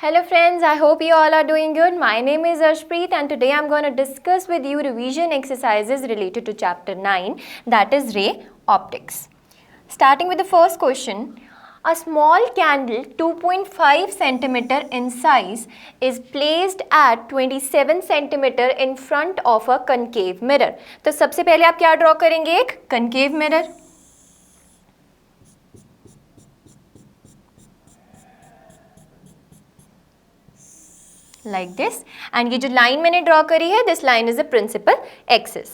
Hello friends, I hope you all are doing good. My name is Arshpreet and today I'm going to discuss with you revision exercises related to chapter 9, that is ray optics. Starting with the first question, a small candle 2.5 centimeter in size is placed at 27 centimeter in front of a concave mirror. तो सबसे पहले आप क्या draw करेंगे? एक concave mirror. Like this, and ये जो line मैंने ड्रॉ करी है, this line is a principal axis.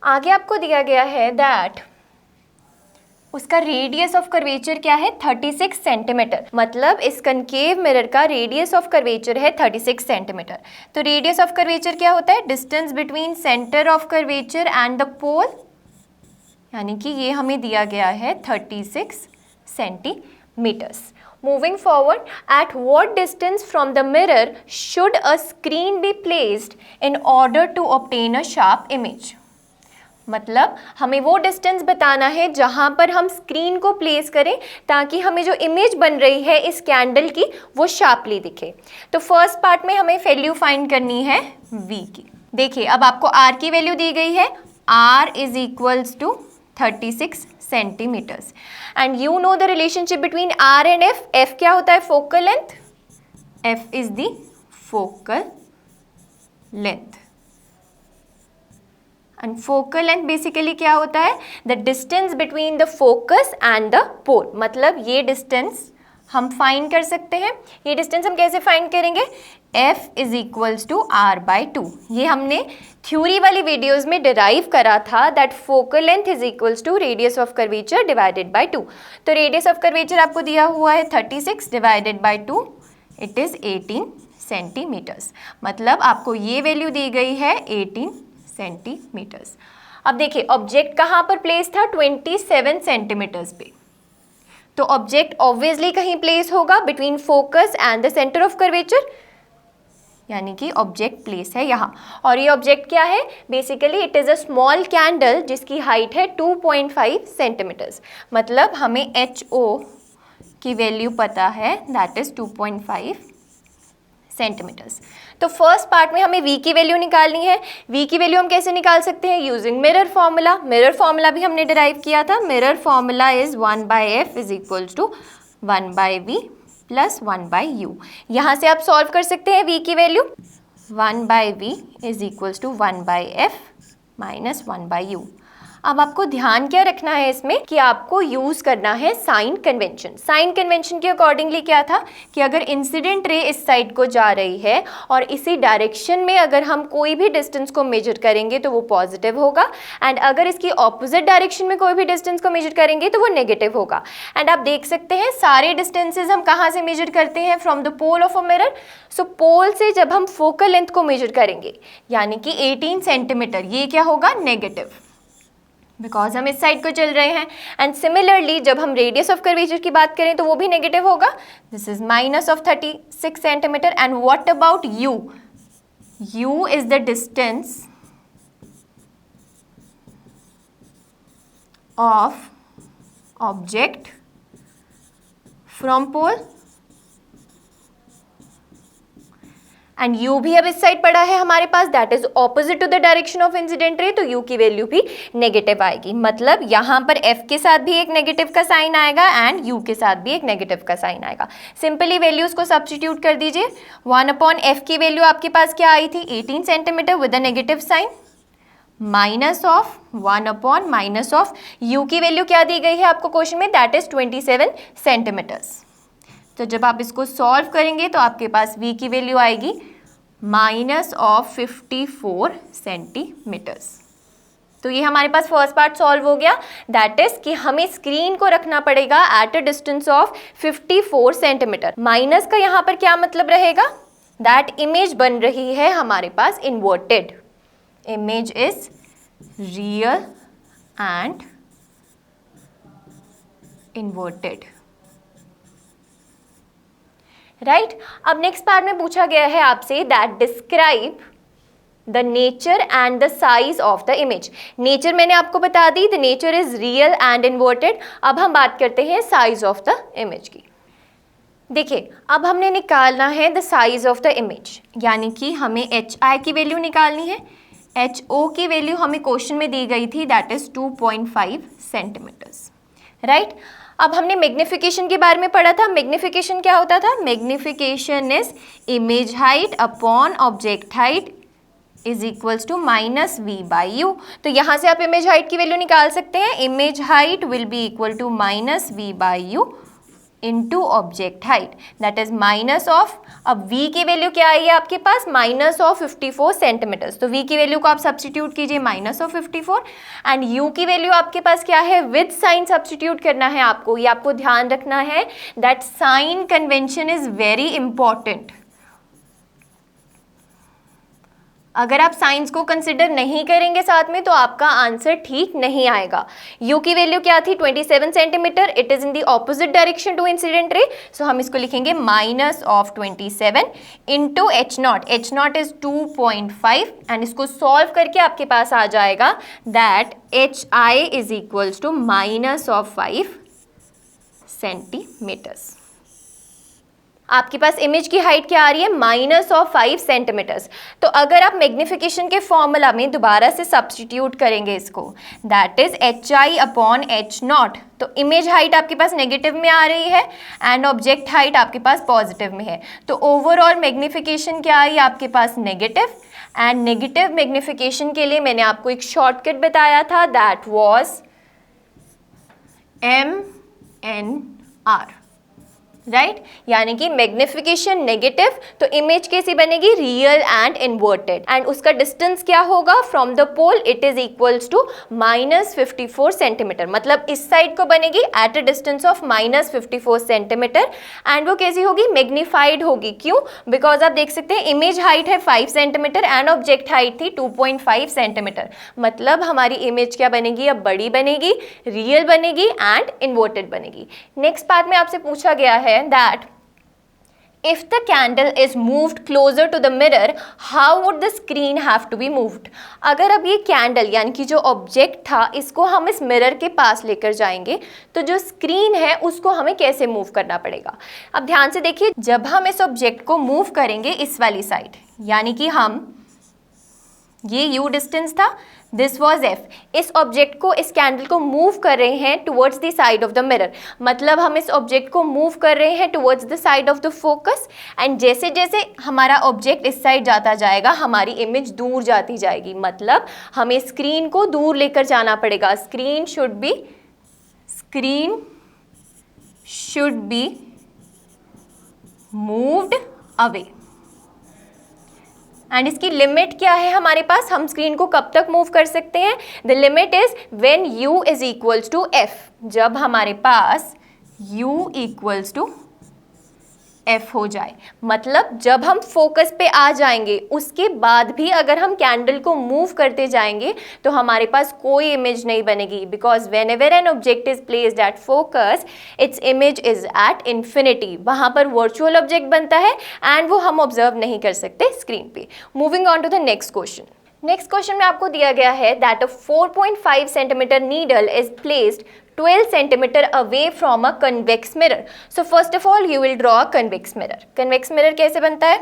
आगे आपको दिया गया है दैट उसका रेडियस ऑफ कर्वेचर क्या है? 36 सेंटीमीटर. मतलब इस कनकेव मिरर का रेडियस ऑफ कर्वेचर है 36 सेंटीमीटर. तो रेडियस ऑफ कर्वेचर क्या होता है? Distance between centre of curvature and the pole, यानी कि ये हमें दिया गया है 36 centimetres. Moving forward, at what distance from the mirror should a screen be placed in order to obtain a sharp image. मतलब हमें वो डिस्टेंस बताना है जहां पर हम स्क्रीन को प्लेस करें ताकि हमें जो इमेज बन रही है इस कैंडल की वो शार्पली दिखे. तो फर्स्ट पार्ट में हमें वैल्यू फाइंड करनी है v की. देखिए अब आपको r की वैल्यू दी गई है, r is equals to 36 centimeters and you know the relationship between R and F. F क्या होता है? focal length. F is the focal length and focal length basically क्या होता है? the distance between the focus and the pole. मतलब ये distance हम find कर सकते हैं. ये डिस्टेंस हम कैसे फाइंड करेंगे? F is equals to R by 2. ये हमने थ्योरी वाली वीडियोस में डिराइव करा था that focal length is equals to radius of curvature divided by 2. तो रेडियस ऑफ कर्वेचर आपको दिया हुआ है 36 divided by 2, it is 18 centimeters. मतलब आपको ये वैल्यू दी गई है 18 सेंटीमीटर्स. अब देखिए ऑब्जेक्ट कहाँ पर प्लेस था? 27 सेंटीमीटर्स पे. तो ऑब्जेक्ट ऑब्वियसली कहीं प्लेस होगा between focus and the centre of curvature, यानी कि ऑब्जेक्ट प्लेस है यहाँ. और ये ऑब्जेक्ट क्या है? Basically it is a small candle जिसकी हाइट है 2.5 सेंटीमीटर्स. मतलब हमें HO की वैल्यू पता है दैट इज 2.5 सेंटीमीटर्स. तो फर्स्ट पार्ट में हमें v की वैल्यू निकालनी है. v की वैल्यू हम कैसे निकाल सकते हैं? Using mirror formula. Mirror formula भी हमने डिराइव किया था. Mirror formula is 1/f is equals to 1/v plus 1/u. यहाँ से आप सॉल्व कर सकते हैं v की value. 1/v is equals to 1/f minus 1/u. अब आपको ध्यान क्या रखना है इसमें कि आपको यूज करना है साइन कन्वेंशन. साइन कन्वेंशन के अकॉर्डिंगली क्या था कि अगर इंसिडेंट रे इस साइड को जा रही है और इसी डायरेक्शन में अगर हम कोई भी डिस्टेंस को मेजर करेंगे तो वो पॉजिटिव होगा, एंड अगर इसकी ऑपोजिट डायरेक्शन में कोई भी डिस्टेंस को मेजर करेंगे तो वो नेगेटिव होगा. एंड आप देख सकते हैं सारे डिस्टेंसेज हम कहाँ से मेजर करते हैं? From the pole of a mirror. So pole से जब हम फोकल लेंथ को मेजर करेंगे यानी कि 18 सेंटीमीटर, ये क्या होगा? नेगेटिव, बिकॉज हम इस साइड को चल रहे हैं. एंड सिमिलरली जब हम रेडियस ऑफ कर्वेचर की बात करें तो वो भी नेगेटिव होगा. This is minus of 36 centimetre. And what about u? u is the distance of object from pole. And u भी अब इस साइड पड़ा है हमारे पास, that is opposite to the direction of incident ray. तो u की वैल्यू भी नेगेटिव आएगी. मतलब यहाँ पर f के साथ भी एक नेगेटिव का साइन आएगा एंड u के साथ भी एक नेगेटिव का साइन आएगा. सिंपली वैल्यूज को सब्स्टिट्यूट कर दीजिए. 1/f की वैल्यू आपके पास क्या आई थी? 18 centimeter with a negative sign, minus of 1 minus of u की वैल्यू क्या दी गई है आपको क्वेश्चन में? That is 27 centimeters. तो जब आप इसको सॉल्व करेंगे तो आपके पास v की वैल्यू आएगी माइनस ऑफ 54 सेंटीमीटर्स. तो ये हमारे पास फर्स्ट पार्ट सॉल्व हो गया. दैट इज कि हमें स्क्रीन को रखना पड़ेगा eight a distance of 54 centimetre. Minus का यहाँ पर क्या मतलब रहेगा? दैट इमेज बन रही है हमारे पास inverted. Image is real and inverted. Right. अब नेक्स्ट पार्ट में पूछा गया है आपसे that describe the nature and the size of the image. Nature मैंने आपको बता दी, the nature is real and inverted. अब हम बात करते हैं साइज ऑफ द इमेज की। देखिए, अब हमने निकालना है the size of the image, यानी कि हमें HI की वैल्यू निकालनी है। HO की वैल्यू हमें क्वेश्चन में दी गई थी, दैट इज 2.5 सेंटीमीटर्स, राइट। अब हमने मैग्निफिकेशन के बारे में पढ़ा था। मैग्निफिकेशन क्या होता था? Magnification is image height upon object height is equals to -v/u। तो यहाँ से आप इमेज हाइट की वैल्यू निकाल सकते हैं। Image height will be equal to -v/u into object height, that is minus of, अब v की वैल्यू क्या आई है आपके पास? -54 सेंटीमीटर्स। तो v की वैल्यू को आप सब्सटीट्यूट कीजिए -54, एंड u की वैल्यू आपके पास क्या है? विद साइन सब्सटीट्यूट करना है आपको। ये आपको ध्यान रखना है that sign convention is very important. अगर आप साइंस को कंसिडर नहीं करेंगे साथ में तो आपका आंसर ठीक नहीं आएगा। u की वैल्यू क्या थी? 27 centimetre. It is in the opposite direction to incident ray, so हम इसको लिखेंगे -27 into h0। h0 is 2.5 and इसको सॉल्व करके आपके पास आ जाएगा that hi is equals to -5 centimetres. आपके पास इमेज की हाइट क्या आ रही है? -5 सेंटीमीटर्स। तो अगर आप मैग्निफिकेशन के फॉर्मूला में दोबारा से सब्सटीट्यूट करेंगे इसको, that is HI upon H0, तो इमेज हाइट आपके पास नेगेटिव में आ रही है एंड ऑब्जेक्ट हाइट आपके पास पॉजिटिव में है। तो ओवरऑल मैग्निफिकेशन क्या आई आपके पास? नेगेटिव। एंड नेगेटिव मैग्निफिकेशन के लिए मैंने आपको एक शॉर्टकट बताया था, दैट वॉज MNR, राइट यानी कि मैग्निफिकेशन नेगेटिव तो इमेज कैसी बनेगी? Real and inverted. एंड उसका डिस्टेंस क्या होगा from the pole? It is equals to -54 centimeter. मतलब इस साइड को बनेगी at a distance of -54 centimeter and वो कैसी होगी? मैग्नीफाइड होगी। क्यों? बिकॉज आप देख सकते हैं इमेज हाइट है 5 सेंटीमीटर एंड ऑब्जेक्ट हाइट थी 2.5 सेंटीमीटर। मतलब हमारी इमेज क्या बनेगी? अब बड़ी बनेगी, रियल बनेगी एंड इन्वर्टेड बनेगी। नेक्स्ट पार्ट में आपसे पूछा गया है that if the candle is moved closer to the mirror, how would the screen have to be moved? अगर अब ये कैंडल यानी कि जो ऑब्जेक्ट था इसको हम इस मिरर के पास लेकर जाएंगे तो जो स्क्रीन है उसको हमें कैसे मूव करना पड़ेगा? अब ध्यान से देखिए, जब हम इस ऑब्जेक्ट को मूव करेंगे इस वाली साइड, यानी कि हम ये u डिस्टेंस था, दिस वॉज f, इस ऑब्जेक्ट को, इस कैंडल को मूव कर रहे हैं towards the side of the mirror. मतलब हम इस ऑब्जेक्ट को मूव कर रहे हैं towards the side of the focus and जैसे जैसे हमारा ऑब्जेक्ट इस साइड जाता जाएगा हमारी इमेज दूर जाती जाएगी। मतलब हमें स्क्रीन को दूर लेकर जाना पड़ेगा। Screen should be moved away. And इसकी लिमिट क्या है हमारे पास? हम स्क्रीन को कब तक मूव कर सकते हैं? The limit is when u is equals to f। जब हमारे पास u इक्वल्स टू f हो जाए, मतलब जब हम फोकस पे आ जाएंगे उसके बाद भी अगर हम कैंडल को मूव करते जाएंगे तो हमारे पास कोई इमेज नहीं बनेगी। Because when ever an object is placed at focus its image is at infinity. वहां पर वर्चुअल ऑब्जेक्ट बनता है एंड वो हम ऑब्जर्व नहीं कर सकते स्क्रीन पे। Moving on to the next question. Next question में आपको दिया गया है that a 4.5 centimetre needle is placed 12 centimetre away from a convex mirror. So first of all you will draw a convex mirror. Convex mirror कैसे बनता है?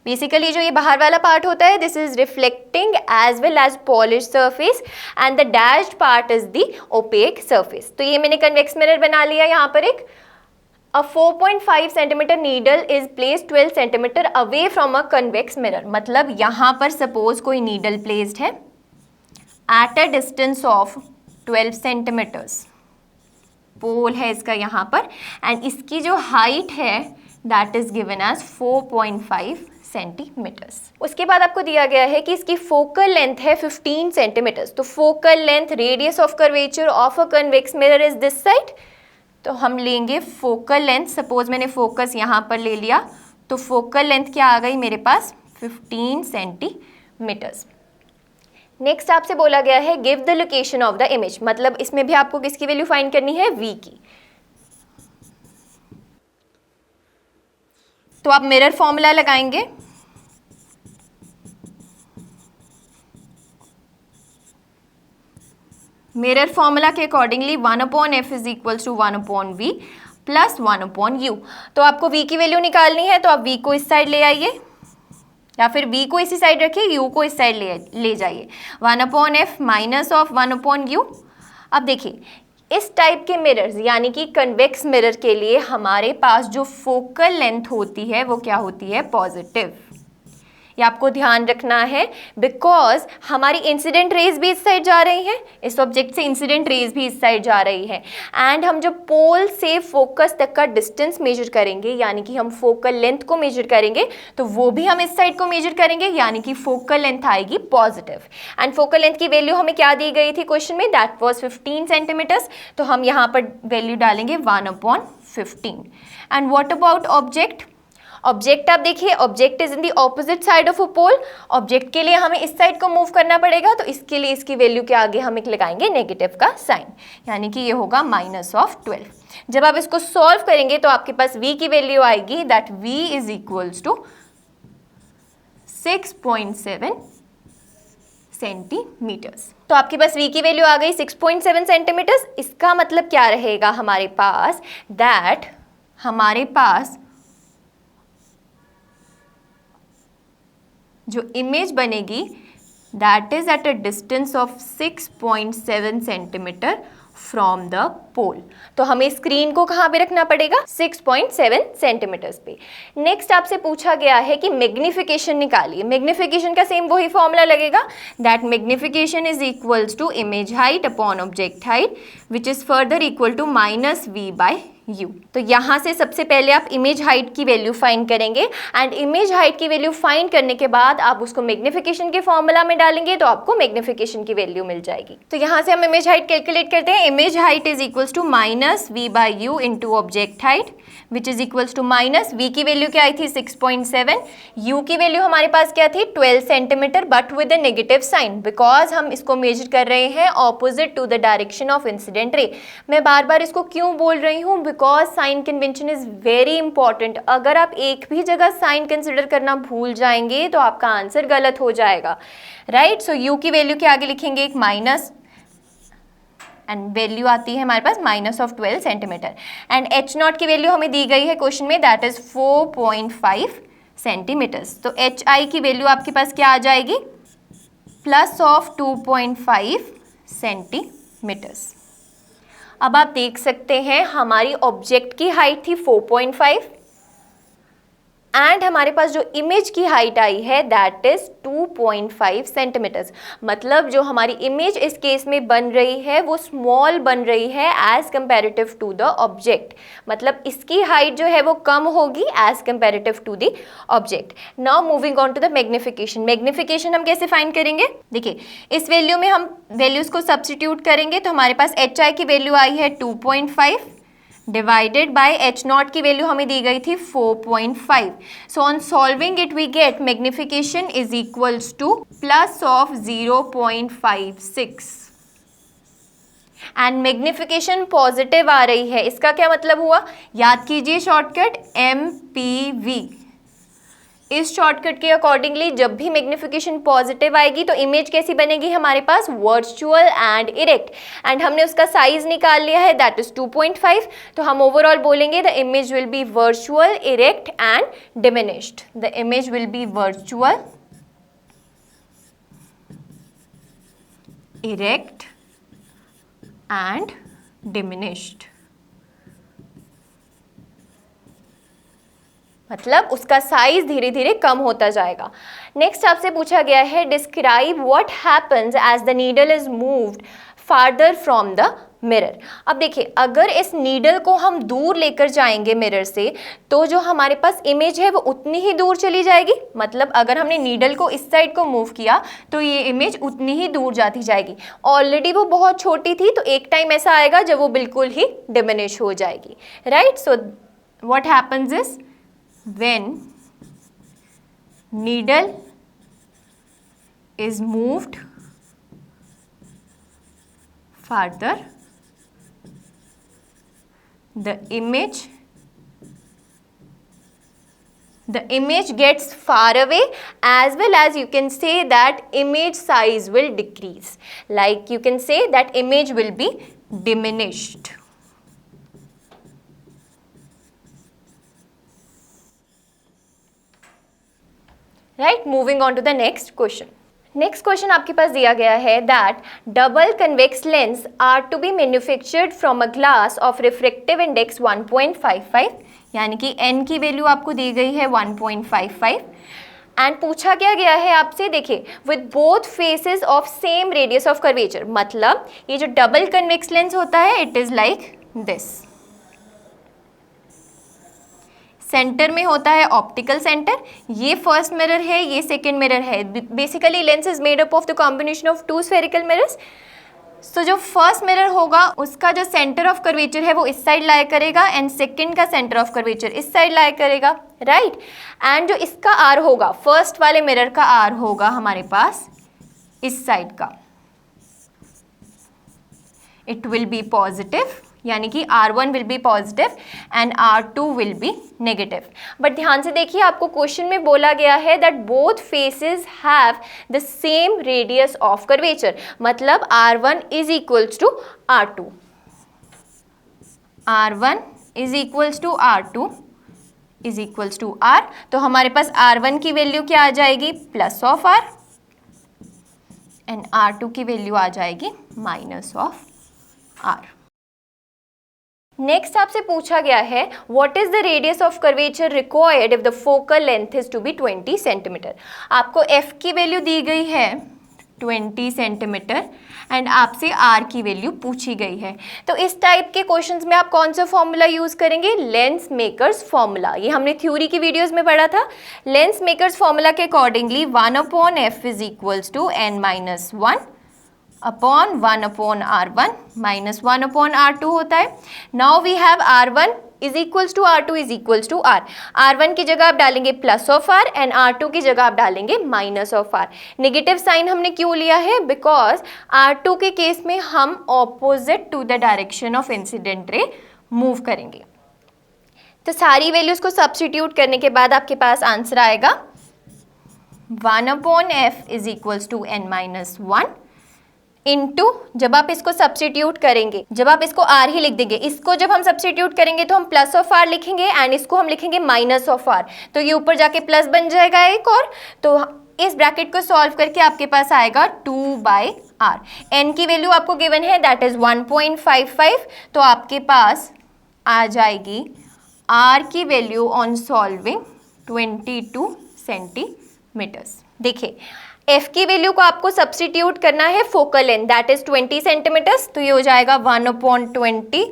Basically जो ये बाहर वाला पार्ट होता है this is reflecting as well as polish surface and the dashed part is the opaque surface. तो ये मैंने कन्वेक्स मिरर बना लिया। यहाँ पर एक A 4.5 centimetre needle is placed 12 centimetre away from a convex mirror. मतलब यहाँ पर सपोज कोई नीडल प्लेस्ड है at a distance of 12 centimetres. Pole है इसका यहाँ पर एंड इसकी जो हाइट है that is given as 4.5 centimetres. उसके बाद आपको दिया गया है कि इसकी फोकल लेंथ है 15 सेंटीमीटर्स। तो focal length, radius of curvature of a convex mirror is this side. तो हम लेंगे फोकल लेंथ, सपोज मैंने फोकस यहाँ पर ले लिया तो फोकल लेंथ क्या आ गई मेरे पास? 15 सेंटीमीटर्स। नेक्स्ट आपसे बोला गया है give the location of the image. मतलब इसमें भी आपको किसकी वैल्यू फाइंड करनी है? v की। तो आप मिरर फॉर्मूला लगाएंगे, मिरर फॉर्मूला के accordingly 1/f is equals to 1/v plus 1/u। तो आपको v की वैल्यू निकालनी है, तो आप v को इस साइड ले आइए, या फिर v को इसी साइड रखिए, u को इस साइड ले जाइए। 1/f minus of 1/u। अब देखिए, इस टाइप के मिरर्स यानी कि कन्वेक्स मिरर के लिए हमारे पास जो फोकल लेंथ होती है वो क्या होती है? पॉजिटिव। ये आपको ध्यान रखना है, बिकॉज हमारी इंसिडेंट रेज भी इस साइड जा रही है, इस ऑब्जेक्ट से इंसिडेंट रेज भी इस साइड जा रही है। एंड हम जब पोल से फोकस तक का डिस्टेंस मेजर करेंगे, यानी कि हम फोकल लेंथ को मेजर करेंगे, तो वो भी हम इस साइड को मेजर करेंगे, यानी कि फोकल लेंथ आएगी पॉजिटिव। एंड फोकल लेंथ की वैल्यू हमें क्या दी गई थी क्वेश्चन में? That was 15 centimeters. तो हम यहाँ पर वैल्यू डालेंगे 1/15। And what about object? Object आप देखिए, object is in the opposite side of a pole. Object के लिए हमें इस साइड को मूव करना पड़ेगा, तो इसके लिए इसकी वैल्यू के आगे हम एक लगाएंगे नेगेटिव का साइन, यानी कि ये होगा -12। जब आप इसको सॉल्व करेंगे तो आपके पास v की वैल्यू आएगी, that v is equals to 6.7 centimeters. तो आपके पास v की वैल्यू आ गई 6.7 सेंटीमीटर्स। इसका मतलब क्या रहेगा हमारे पास? दैट हमारे पास जो इमेज बनेगी that is at a distance of 6.7 centimetre from the pole. तो हमें स्क्रीन को कहाँ पे रखना पड़ेगा? 6.7 सेंटीमीटर्स पे। नेक्स्ट आपसे पूछा गया है कि मैग्निफिकेशन निकालिए। मैग्निफिकेशन का सेम वही फॉर्मूला लगेगा, that magnification is equals to image height upon object height which is further equal to -v/u। तो यहाँ से सबसे पहले आप इमेज हाइट की वैल्यू फाइंड करेंगे, एंड इमेज हाइट की वैल्यू फाइंड करने के बाद आप उसको मैग्निफिकेशन के फॉर्मूला में डालेंगे, तो आपको मैग्निफिकेशन की वैल्यू मिल जाएगी। तो यहाँ से हम इमेज हाइट कैलकुलेट करते हैं। Image height is equals to -v/u into object height which is equals to -v की वैल्यू क्या आई थी? 6.7। u की वैल्यू हमारे पास क्या थी? 12 centimeter, but with a negative sign, because हम इसको मेजर कर रहे हैं opposite to the direction of incident ray. मैं बार बार इसको क्यों बोल रही हूँ? Because sign convention is very important. अगर आप एक भी जगह साइन कंसिडर करना भूल जाएंगे तो आपका आंसर गलत हो जाएगा, राइट? सो u की वैल्यू के आगे लिखेंगे एक माइनस, एंड वैल्यू आती है हमारे पास -12 सेंटीमीटर। एंड h0 की वैल्यू हमें दी गई है क्वेश्चन में, दैट इज 4.5 सेंटीमीटर्स। तो hi की वैल्यू आपके पास क्या आ जाएगी? +2.5 सेंटीमीटर्स। अब आप देख सकते हैं हमारी ऑब्जेक्ट की हाइट थी 4.5 एंड हमारे पास जो इमेज की हाइट आई है दैट इज 2.5 सेंटीमीटर्स। मतलब जो हमारी इमेज इस केस में बन रही है वो स्मॉल बन रही है as comparative to the object. मतलब इसकी हाइट जो है वो कम होगी as comparative to the object. Now moving on to the magnification. Magnification हम कैसे फाइंड करेंगे? देखिए, इस वैल्यू में हम वैल्यूज को सब्स्टिट्यूट करेंगे, तो हमारे पास hi की वैल्यू आई है 2.5 डिवाइडेड बाय h0 की वैल्यू हमें दी गई थी 4.5। So on solving it we get magnification is equals to +0.56 and magnification positive आ रही है। इसका क्या मतलब हुआ? याद कीजिए शॉर्टकट MPV। इस शॉर्टकट के अकॉर्डिंगली जब भी मैग्निफिकेशन पॉजिटिव आएगी तो इमेज कैसी बनेगी हमारे पास? Virtual and erect. एंड हमने उसका साइज निकाल लिया है, दैट इज 2.5। तो हम ओवरऑल बोलेंगे the image will be virtual, erect and diminished. The image will be virtual, erect and diminished. मतलब उसका साइज धीरे धीरे कम होता जाएगा। नेक्स्ट आपसे पूछा गया है describe what happens as the needle is moved farther from the mirror. अब देखिए, अगर इस नीडल को हम दूर लेकर जाएंगे मिरर से तो जो हमारे पास इमेज है वो उतनी ही दूर चली जाएगी। मतलब अगर हमने नीडल को इस साइड को मूव किया तो ये इमेज उतनी ही दूर जाती जाएगी। ऑलरेडी वो बहुत छोटी थी, तो एक टाइम ऐसा आएगा जब वो बिल्कुल ही डिमिनिश हो जाएगी, right? So what happens is when needle is moved further, the image the image gets far away, as well as you can say that image size will decrease, like you can say that image will be diminished. Right, moving on to the next question. Next question आपके पास दिया गया है that double convex lens are to be manufactured from a glass of refractive index 1.55, यानी कि n की value आपको दी गई है 1.55 एंड पूछा क्या गया है आपसे, देखिए with both faces of same radius of curvature, मतलब ये जो डबल कन्वेक्स लेंस होता है it is like this, centre में होता है ऑप्टिकल सेंटर, ये फर्स्ट मिरर है, ये सेकंड मिरर है. Basically lens is made up of the combination of two spherical mirrors. So जो फर्स्ट मिरर होगा उसका जो सेंटर ऑफ कर्वेचर है वो इस साइड लाई करेगा एंड सेकंड का सेंटर ऑफ कर्वेचर इस साइड लाई करेगा, राइट. एंड जो इसका आर होगा, फर्स्ट वाले मिरर का आर होगा हमारे पास इस साइड का, इट विल बी पॉजिटिव, यानी कि R1 will be positive and R2 will be negative. But ध्यान से देखिए, आपको क्वेश्चन में बोला गया है that both faces have the same radius of curvature, मतलब R1 is equals to R2, R1 is equals to R2 is equals to R. तो हमारे पास R1 की वैल्यू क्या आ जाएगी, plus of R, and R2 की वैल्यू आ जाएगी minus of R. Next आपसे पूछा गया है what is the radius of curvature required if the focal length is to be 20 centimeter. आपको f की वैल्यू दी गई है 20 सेंटीमीटर एंड आपसे r की वैल्यू पूछी गई है. तो इस टाइप के क्वेश्चंस में आप कौन सा फॉर्मूला यूज करेंगे, लेंस मेकर्स फॉर्मूला. ये हमने थ्योरी की वीडियोस में पढ़ा था. लेंस मेकर्स फॉर्मूला के accordingly 1/f is equals to n-1 upon 1/R1 minus 1/R2 होता है. Now we have R1 is equals to R2 is equals to R. R1 की जगह आप डालेंगे plus of R and R2 की जगह आप डालेंगे minus of R. Negative sign हमने क्यों लिया है, बिकॉज R2 के केस में हम opposite to the direction of incident ray move करेंगे. तो सारी वैल्यूज को सब्स्टिट्यूट करने के बाद आपके पास आंसर आएगा 1/f is equals to n-1 into, जब आप इसको सब्स्टिट्यूट करेंगे, जब आप इसको r ही लिख देंगे, इसको जब हम सब्स्टिट्यूट करेंगे तो हम प्लस ऑफ r लिखेंगे एंड इसको हम लिखेंगे माइनस ऑफ r, तो ये ऊपर जाके प्लस बन जाएगा एक और. तो इस ब्रैकेट को सॉल्व करके आपके पास आएगा 2/r. n की वैल्यू आपको गिवन है दैट इज 1.55, तो आपके पास आ जाएगी r की वैल्यू ऑन सॉल्विंग 22 सेंटीमीटर्स. देखिए f की वैल्यू को आपको सब्स्टिट्यूट करना है focal length that is 20 centimeters, तो ये हो जाएगा 1/20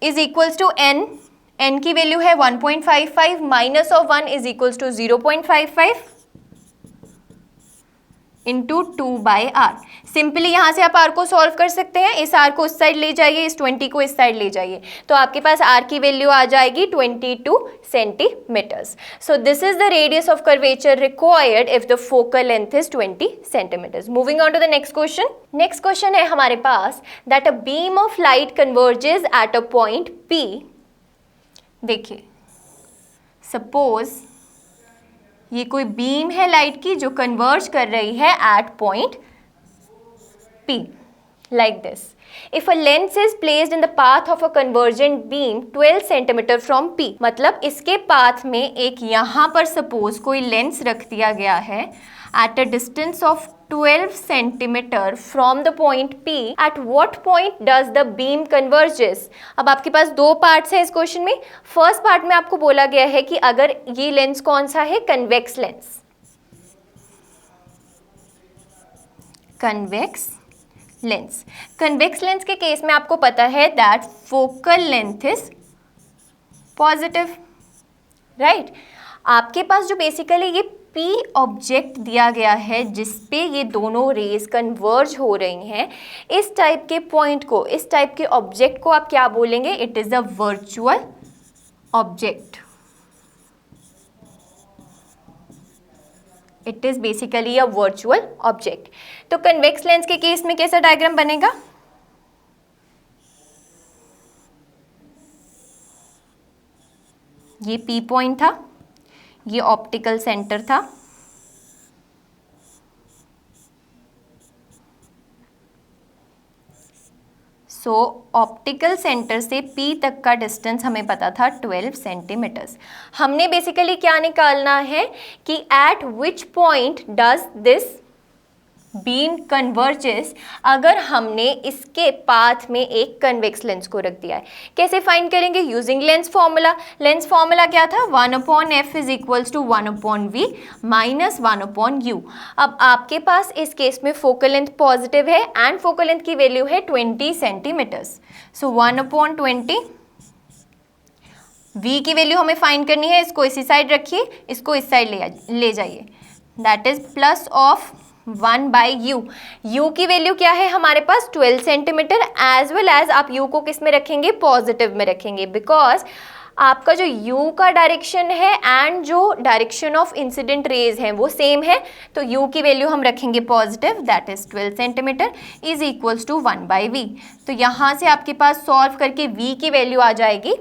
इज इक्वल्स टू n की वैल्यू है 1.55 minus of 1 is equals to 0.55 into 2/r. Simply यहाँ से आप r को सॉल्व कर सकते हैं, इस r को इस साइड ले जाइए, इस 20 को इस साइड ले जाइए, तो आपके पास r की वैल्यू आ जाएगी 22 centimetres. So this is the radius of curvature required if the focal length is 20 centimetres. Moving on to the next question. Next question है हमारे पास that a beam of light converges at a point P. देखिए suppose ये कोई beam है light की जो converge कर रही है at point P, like this. If a lens is placed in the path of a convergent beam 12 centimeter from P, मतलब इसके पाथ में एक यहाँ पर सपोज कोई लेंस रख दिया गया है at a distance of 12 centimeter from the point P, at what point does the beam converges? अब आपके पास दो पार्ट्स हैं इस क्वेश्चन में. फर्स्ट पार्ट में आपको बोला गया है कि अगर ये लेंस कौन सा है, convex lens, convex lens. Convex lens के केस में आपको पता है that focal length is positive, right. आपके पास जो बेसिकली ये P ऑब्जेक्ट दिया गया है जिसपे ये दोनों रेज कन्वर्ज हो रही हैं, इस टाइप के पॉइंट को, इस टाइप के ऑब्जेक्ट को आप क्या बोलेंगे, it is a virtual object. It is basically a virtual object. तो कन्वेक्स लेंस के केस में कैसा डायग्राम बनेगा, ये P पॉइंट था, ये ऑप्टिकल सेंटर था। सो ऑप्टिकल सेंटर से P तक का डिस्टेंस हमें पता था 12 सेंटीमीटर्स। हमने बेसिकली क्या निकालना है कि eight which point does this beam converges, अगर हमने इसके पाथ में एक कन्वेक्स लेंस को रख दिया है। कैसे फाइंड करेंगे? Using lens formula. Lens formula क्या था? 1/f is equals to 1/v minus 1/u। अब आपके पास इस केस में फोकल लेंथ पॉजिटिव है एंड फोकल लेंथ की वैल्यू है 20 सेंटीमीटर्स। सो 1/20, v की वैल्यू हमें फाइंड करनी है। इसको इसी साइड रखिए, इसको इस साइड ले जाइए, that is plus of 1/u। u की वैल्यू क्या है हमारे पास? 12 सेंटीमीटर। एज वेल एज आप u को किस में रखेंगे? पॉजिटिव में रखेंगे, बिकॉज आपका जो u का डायरेक्शन है एंड जो डायरेक्शन ऑफ इंसिडेंट रेज है वो सेम है। तो u की वैल्यू हम रखेंगे positive, that is 12 centimeter is equals to 1/v। तो यहाँ से आपके पास सॉल्व करके v की वैल्यू आ जाएगी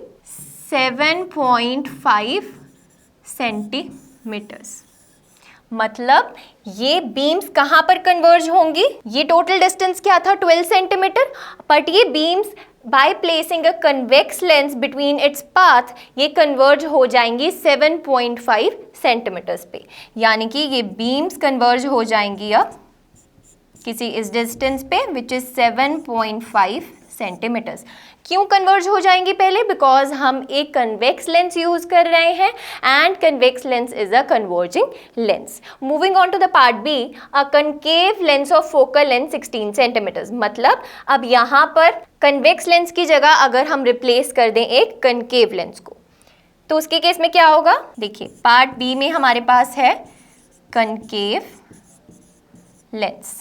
7.5 सेंटीमीटर्स। मतलब ये बीम्स कहाँ पर कन्वर्ज होंगी? ये टोटल डिस्टेंस क्या था? 12 सेंटीमीटर, बट ये beams by placing a convex lens between its path ये कन्वर्ज हो जाएंगी 7.5 सेंटीमीटर्स पे। यानी कि ये बीम्स कन्वर्ज हो जाएंगी अब किसी इस डिस्टेंस पे विच इज 7.5 सेंटीमीटर्स। क्यों कन्वर्ज हो जाएंगी? पहले बिकॉज हम एक कन्वेक्स लेंस यूज कर रहे हैं and convex lens is a converging lens. Moving on to the part B, a concave lens of focal length 16 centimeters. मतलब अब यहाँ पर कन्वेक्स लेंस की जगह अगर हम रिप्लेस कर दें एक कनकेव लेंस को, तो उसके केस में क्या होगा? देखिए पार्ट बी में हमारे पास है कनकेव लेंस।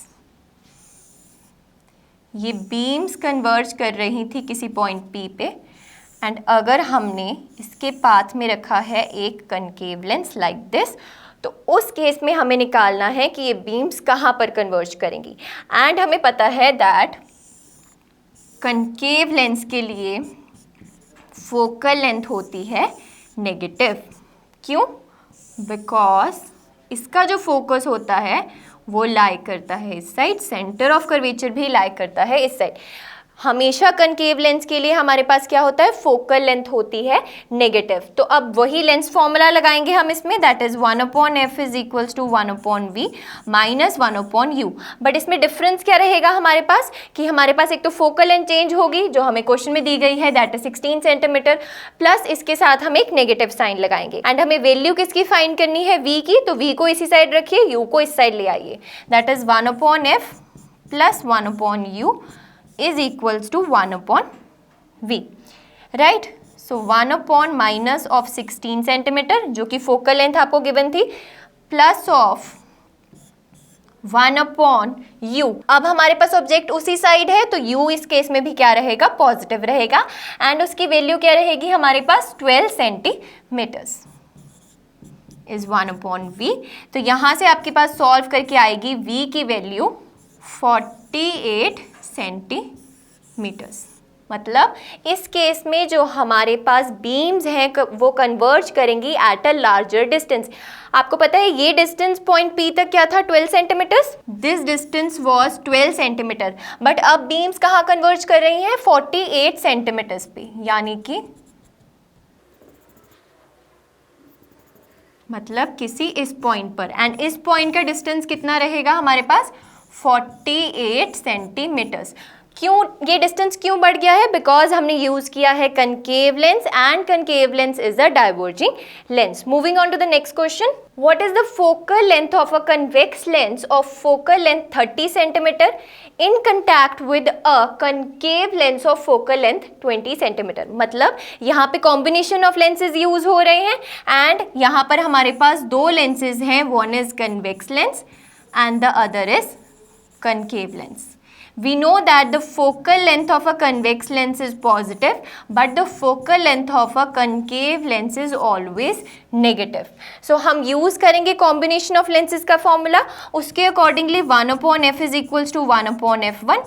ये बीम्स कन्वर्ज कर रही थी किसी पॉइंट P पे एंड अगर हमने इसके पाथ में रखा है एक कनकेव लेंस लाइक दिस, तो उस केस में हमें निकालना है कि ये बीम्स कहाँ पर कन्वर्ज करेंगी। एंड हमें पता है दैट कनकेव लेंस के लिए फोकल लेंथ होती है नेगेटिव। क्यों? बिकॉज इसका जो फोकस होता है वो लाई करता है इस साइड, सेंटर ऑफ कर्वेचर भी लाई करता है इस साइड। हमेशा कनकेव लेंस के लिए हमारे पास क्या होता है? फोकल लेंथ होती है नेगेटिव। तो अब वही लेंस फॉर्मूला लगाएंगे हम इसमें, that is 1/f is equals to 1/v minus 1/u। बट इसमें डिफरेंस क्या रहेगा हमारे पास कि हमारे पास एक तो फोकल लेंथ चेंज होगी जो हमें क्वेश्चन में दी गई है, दैट इज 16 सेंटीमीटर, प्लस इसके साथ हम एक नेगेटिव साइन लगाएंगे। एंड हमें वैल्यू किसकी फाइंड करनी है? v की। तो v को इसी साइड रखिए, u को इस साइड ले आइए, that is 1/f plus 1/u is equals to 1/v, right? So 1/ minus of 16 centimetre जो कि फोकल लेंथ आपको गिवन थी, प्लस ऑफ 1/u। अब हमारे पास ऑब्जेक्ट उसी साइड है तो u इस केस में भी क्या रहेगा? पॉजिटिव रहेगा एंड उसकी वैल्यू क्या रहेगी हमारे पास? 12 सेंटीमीटर्स इज 1/v। तो यहाँ से आपके पास सॉल्व करके आएगी v की वैल्यू 48 सेंटीमीटर्स। मतलब इस केस में जो हमारे पास बीम्स हैं वो कन्वर्ज करेंगी एट अ लार्जर डिस्टेंस। आपको पता है ये डिस्टेंस पॉइंट P तक क्या था? 12 centimeters. This distance was 12 centimeter, but अब बीम्स कहाँ कन्वर्ज कर रही हैं? 48 सेंटीमीटर्स पे। यानी कि मतलब किसी इस पॉइंट पर, एंड इस पॉइंट का डिस्टेंस कितना रहेगा हमारे पास? 48 सेंटीमीटर्स। क्यों ये डिस्टेंस क्यों बढ़ गया है? बिकॉज हमने यूज किया है concave lens and concave lens is a diverging lens. Moving on to the next question, what is the focal length of a convex lens of focal length 30 centimetre in contact with a concave lens of focal length 20 centimetre. मतलब यहाँ पे combination of lenses use हो रहे हैं and यहाँ पर हमारे पास दो लेंसेज हैं, one is convex lens and the other is concave lens. We know that the focal length of a convex lens is positive, but the focal length of a concave lens is always negative. So हम use करेंगे combination of lenses का formula, उसके accordingly 1/f is equals to 1/f1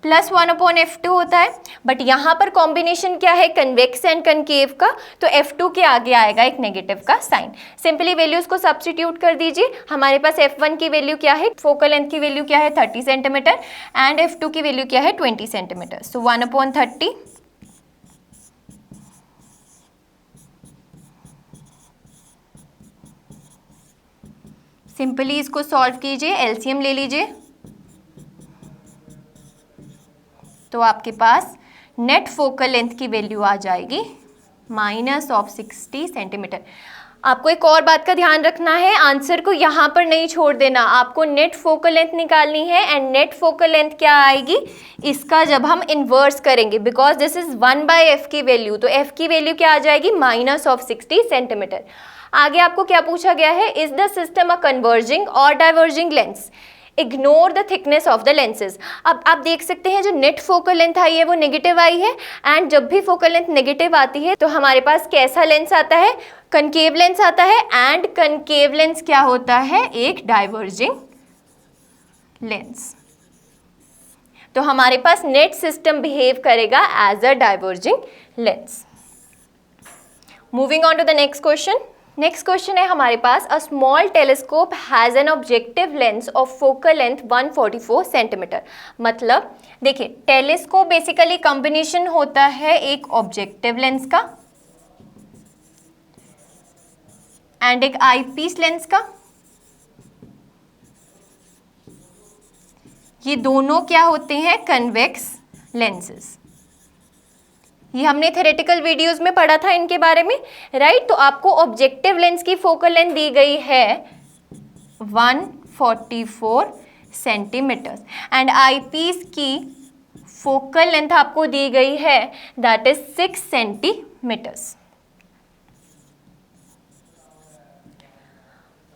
plus 1/f2 होता है, but यहाँ पर combination क्या है, कन्वेक्स एंड कनकेव का, तो f2 के आगे आएगा एक नेगेटिव का साइन। सिंपली वैल्यूज को सब्स्टिट्यूट कर दीजिए। हमारे पास f1 की वैल्यू क्या है, फोकल लेंथ की वैल्यू क्या है 30 सेंटीमीटर एंड f2 की वैल्यू क्या है 20 सेंटीमीटर। सो 1/30, सिंपली इसको सॉल्व कीजिए, एलसीएम ले लीजिए, तो आपके पास नेट फोकल लेंथ की वैल्यू आ जाएगी -60 सेंटीमीटर। आपको एक और बात का ध्यान रखना है, आंसर को यहाँ पर नहीं छोड़ देना, आपको नेट फोकल लेंथ निकालनी है एंड नेट फोकल लेंथ क्या आएगी, इसका जब हम इन्वर्स करेंगे, बिकॉज दिस इज 1/f की वैल्यू, तो f की वैल्यू क्या आ जाएगी -60 सेंटीमीटर। आगे आपको क्या पूछा गया है, is the system a converging और diverging lens, ignore the thickness of the lenses. अब आप देख सकते हैं जो नेट फोकल लेंथ आई है वो नेगेटिव आई है, एंड जब भी फोकल लेंथ नेगेटिव आती है तो हमारे पास कैसा लेंस आता है, कनकेव लेंस आता है, एंड कनकेव लेंस क्या होता है, एक डाइवर्जिंग लेंस। तो हमारे पास नेट सिस्टम बिहेव करेगा as a diverging lens. Moving on to the next question. Next question है हमारे पास, a small telescope has an objective lens of focal length 144 centimetre. मतलब देखिए, टेलीस्कोप बेसिकली कॉम्बिनेशन होता है एक ऑब्जेक्टिव लेंस का एंड एक आईपीस लेंस का। ये दोनों क्या होते हैं, कन्वेक्स लेंसेज। ये हमने थ्योरेटिकल वीडियोस में पढ़ा था इनके बारे में, राइट। तो आपको ऑब्जेक्टिव लेंस की फोकल लेंथ दी गई है 144 सेंटीमीटर एंड आईपीस की फोकल लेंथ आपको दी गई है दैट इज 6 सेंटीमीटर्स।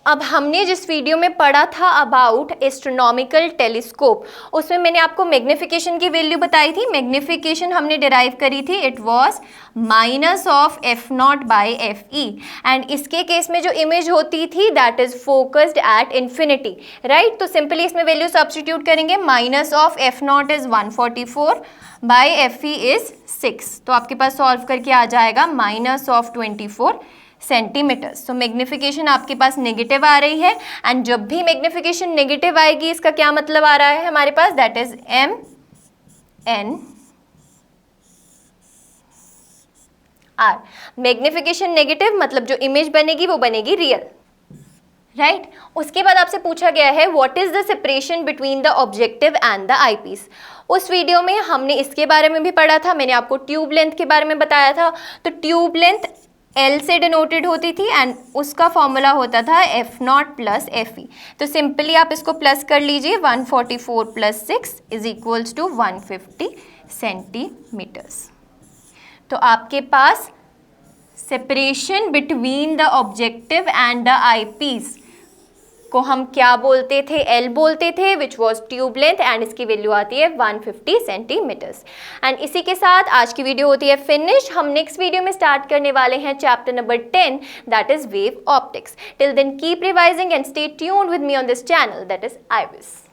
अब हमने जिस वीडियो में पढ़ा था अबाउट एस्ट्रोनॉमिकल टेलीस्कोप, उसमें मैंने आपको मैग्निफिकेशन की वैल्यू बताई थी। मैग्निफिकेशन हमने डिराइव करी थी, इट वाज -f0/fe, एंड इसके केस में जो इमेज होती थी that is focused at infinity, right. तो सिंपली इसमें वैल्यू सब्स्टिट्यूट करेंगे, -f0 इज 144/fe इज 6, तो आपके पास सॉल्व करके आ जाएगा -24 सेंटीमीटर्स। तो मैग्निफिकेशन आपके पास नेगेटिव आ रही है, एंड जब भी मैग्निफिकेशन नेगेटिव आएगी इसका क्या मतलब आ रहा है हमारे पास, that is MNR। Magnification negative मतलब जो इमेज बनेगी वो बनेगी रियल, राइट। उसके बाद आपसे पूछा गया है what is the separation between the objective and the eyepiece. उस वीडियो में हमने इसके बारे में भी पढ़ा था, मैंने आपको ट्यूब लेंथ के बारे में बताया था। तो ट्यूब लेंथ L से डिनोटेड होती थी एंड उसका फॉर्मूला होता था f0 + fe। तो सिंपली आप इसको प्लस कर लीजिए, 144 + 6 इज इक्वल्स टू 150 सेंटीमीटर्स। तो आपके पास separation between the objective and the eyepiece को हम क्या बोलते थे, L बोलते थे, which was tube length, and इसकी वैल्यू आती है 150 सेंटीमीटर्स। एंड इसी के साथ आज की वीडियो होती है फिनिश। हम नेक्स्ट वीडियो में स्टार्ट करने वाले हैं chapter number 10 that is wave optics. Till then keep revising and stay tuned with me on this channel that is IVIS।